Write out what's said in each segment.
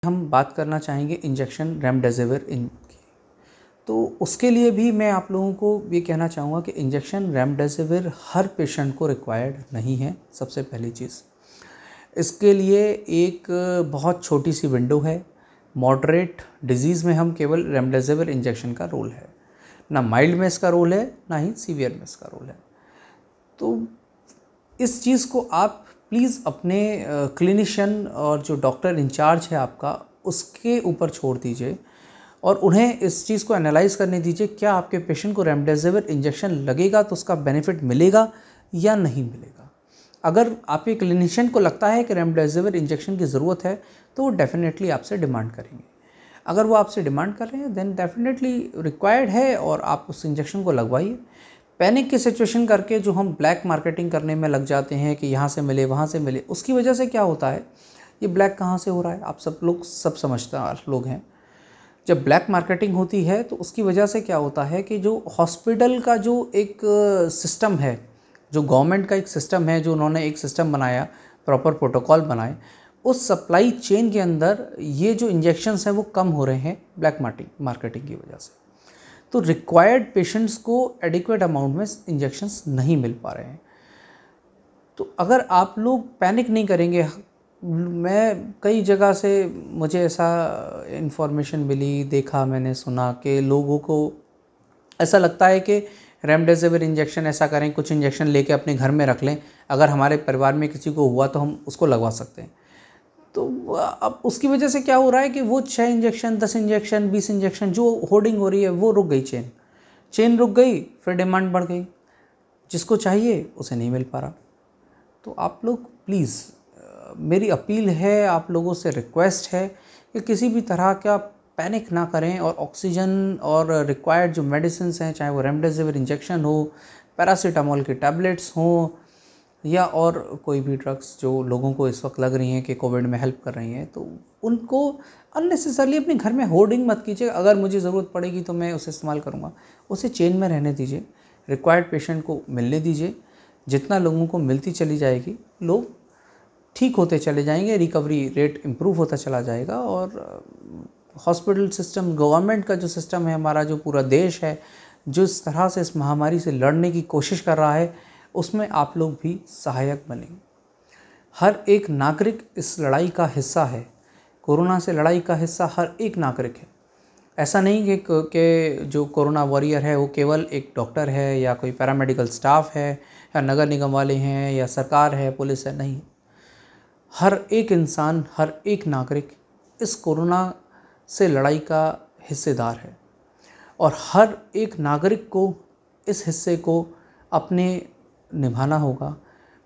हम बात करना चाहेंगे इंजेक्शन रेमडेसिविर इन की। तो उसके लिए भी मैं आप लोगों को ये कहना चाहूँगा कि इंजेक्शन रेमडेसिविर हर पेशेंट को रिक्वायर्ड नहीं है। सबसे पहली चीज़, इसके लिए एक बहुत छोटी सी विंडो है। मॉडरेट डिजीज़ में हम केवल रेमडेसिविर इंजेक्शन का रोल है, ना माइल्ड में इसका रोल है, ना ही सीवियर में इसका रोल है। तो इस चीज़ को आप प्लीज़ अपने क्लिनिशियन और जो डॉक्टर इंचार्ज है आपका, उसके ऊपर छोड़ दीजिए और उन्हें इस चीज़ को एनालाइज़ करने दीजिए, क्या आपके पेशेंट को रेमडेसिविर इंजेक्शन लगेगा तो उसका बेनिफिट मिलेगा या नहीं मिलेगा। अगर आपके क्लिनिशियन को लगता है कि रेमडेसिविर इंजेक्शन की ज़रूरत है तो वो डेफिनेटली आपसे डिमांड करेंगे। अगर वो आपसे डिमांड कर रहे हैं देन डेफिनेटली रिक्वायर्ड है और आप उस इंजेक्शन को लगवाइए। पैनिक की सिचुएशन करके जो हम ब्लैक मार्केटिंग करने में लग जाते हैं कि यहाँ से मिले वहाँ से मिले, उसकी वजह से क्या होता है, ये ब्लैक कहाँ से हो रहा है आप सब लोग सब समझदार लोग हैं। जब ब्लैक मार्केटिंग होती है तो उसकी वजह से क्या होता है कि जो हॉस्पिटल का जो एक सिस्टम है, जो गवर्नमेंट का एक सिस्टम है, जो उन्होंने एक सिस्टम बनाया, प्रॉपर प्रोटोकॉल बनाए, उस सप्लाई चेन के अंदर ये जो इंजेक्शन्स हैं वो कम हो रहे हैं ब्लैक मार्केटिंग की वजह से। तो रिक्वायर्ड पेशेंट्स को एडिक्वेट अमाउंट में इंजेक्शन्स नहीं मिल पा रहे हैं। तो अगर आप लोग पैनिक नहीं करेंगे, मैं कई जगह से मुझे ऐसा इन्फॉर्मेशन मिली, देखा, मैंने सुना कि लोगों को ऐसा लगता है कि रेमडेसिविर इंजेक्शन ऐसा करें, कुछ इंजेक्शन लेके अपने घर में रख लें, अगर हमारे परिवार में किसी को हुआ तो हम उसको लगवा सकते हैं। तो अब उसकी वजह से क्या हो रहा है कि वो 6 इंजेक्शन, 10 इंजेक्शन, 20 इंजेक्शन जो होर्डिंग हो रही है वो रुक गई, चेन रुक गई, फिर डिमांड बढ़ गई, जिसको चाहिए उसे नहीं मिल पा रहा। तो आप लोग प्लीज़, मेरी अपील है, आप लोगों से रिक्वेस्ट है कि किसी भी तरह का पैनिक ना करें और ऑक्सीजन और रिक्वायर्ड जो मेडिसिन हैं, चाहे वो रेमडेसिविर इंजेक्शन हो, पैरासीटामोल की टैबलेट्स हों या और कोई भी ड्रग्स जो लोगों को इस वक्त लग रही हैं कि कोविड में हेल्प कर रही हैं, तो उनको अननेसेसरली अपने घर में होर्डिंग मत कीजिए। अगर मुझे ज़रूरत पड़ेगी तो मैं उसे इस्तेमाल करूँगा, उसे चेन में रहने दीजिए, रिक्वायर्ड पेशेंट को मिलने दीजिए। जितना लोगों को मिलती चली जाएगी, लोग ठीक होते चले जाएंगे, रिकवरी रेट इम्प्रूव होता चला जाएगा और हॉस्पिटल सिस्टम, गवर्नमेंट का जो सिस्टम है, हमारा जो पूरा देश है, जिस तरह से इस महामारी से लड़ने की कोशिश कर रहा है, उसमें आप लोग भी सहायक बनें। हर एक नागरिक इस लड़ाई का हिस्सा है, कोरोना से लड़ाई का हिस्सा हर एक नागरिक है। ऐसा नहीं कि जो कोरोना वॉरियर है वो केवल एक डॉक्टर है या कोई पैरामेडिकल स्टाफ है या नगर निगम वाले हैं या सरकार है, पुलिस है, नहीं। हर एक इंसान, हर एक नागरिक इस कोरोना से लड़ाई का हिस्सेदार है और हर एक नागरिक को इस हिस्से को अपने निभाना होगा,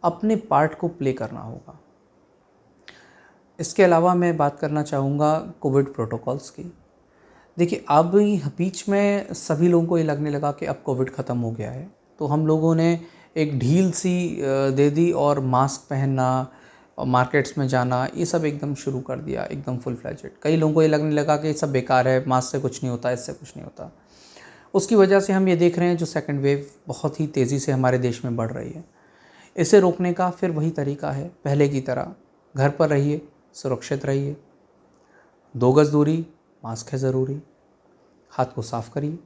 अपने पार्ट को प्ले करना होगा। इसके अलावा मैं बात करना चाहूँगा कोविड प्रोटोकॉल्स की। देखिए, अब बीच में सभी लोगों को ये लगने लगा कि अब कोविड ख़त्म हो गया है, तो हम लोगों ने एक ढील सी दे दी और मास्क पहनना और मार्केट्स में जाना, ये सब एकदम शुरू कर दिया, एकदम फुल फ्लैजेड। कई लोगों को ये लगने लगा कि सब बेकार है, मास्क से कुछ नहीं होता, इससे कुछ नहीं होता। उसकी वजह से हम ये देख रहे हैं जो सेकंड वेव बहुत ही तेज़ी से हमारे देश में बढ़ रही है। इसे रोकने का फिर वही तरीका है, पहले की तरह घर पर रहिए, सुरक्षित रहिए, 2 गज़ दूरी, मास्क है ज़रूरी, हाथ को साफ करिए,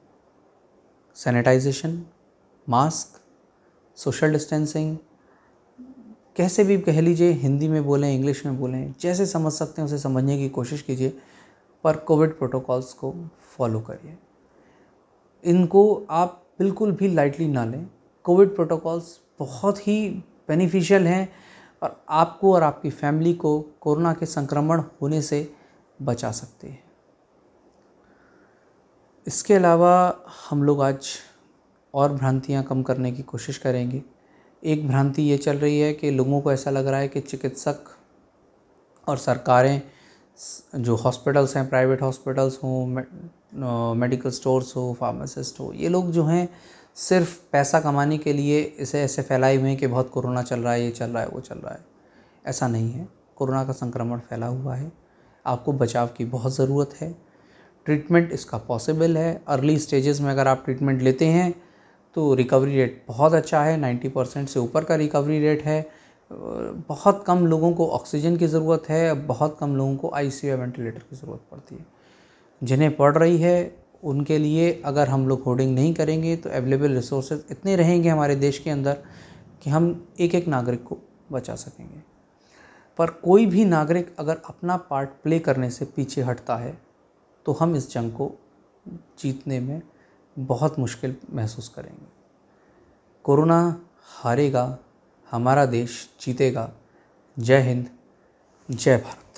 सैनिटाइजेशन, मास्क, सोशल डिस्टेंसिंग, कैसे भी कह लीजिए, हिंदी में बोलें, इंग्लिश में बोलें, जैसे समझ सकते हैं उसे समझने की कोशिश कीजिए, पर कोविड प्रोटोकॉल्स को फॉलो करिए। इनको आप बिल्कुल भी लाइटली ना लें। कोविड प्रोटोकॉल्स बहुत ही बेनिफिशियल हैं और आपको और आपकी फैमिली को कोरोना के संक्रमण होने से बचा सकते हैं। इसके अलावा हम लोग आज और भ्रांतियां कम करने की कोशिश करेंगे। एक भ्रांति ये चल रही है कि लोगों को ऐसा लग रहा है कि चिकित्सक और सरकारें, जो हॉस्पिटल्स हैं, प्राइवेट हॉस्पिटल्स हों, मेडिकल स्टोर्स हो, फार्मासिस्ट हो, ये लोग जो हैं सिर्फ पैसा कमाने के लिए इसे ऐसे फैलाए हुए हैं कि बहुत कोरोना चल रहा है, ये चल रहा है, वो चल रहा है। ऐसा नहीं है। कोरोना का संक्रमण फैला हुआ है, आपको बचाव की बहुत ज़रूरत है। ट्रीटमेंट इसका पॉसिबल है। अर्ली स्टेजेस में अगर आप ट्रीटमेंट लेते हैं तो रिकवरी रेट बहुत अच्छा है, 90% से ऊपर का रिकवरी रेट है। बहुत कम लोगों को ऑक्सीजन की ज़रूरत है, बहुत कम लोगों को आईसीयू या वेंटिलेटर की ज़रूरत पड़ती है। जिन्हें पड़ रही है उनके लिए अगर हम लोग होर्डिंग नहीं करेंगे तो अवेलेबल रिसोर्सेज इतने रहेंगे हमारे देश के अंदर कि हम एक एक नागरिक को बचा सकेंगे। पर कोई भी नागरिक अगर अपना पार्ट प्ले करने से पीछे हटता है तो हम इस जंग को जीतने में बहुत मुश्किल महसूस करेंगे। कोरोना हारेगा, हमारा देश जीतेगा। जय हिंद, जय भारत।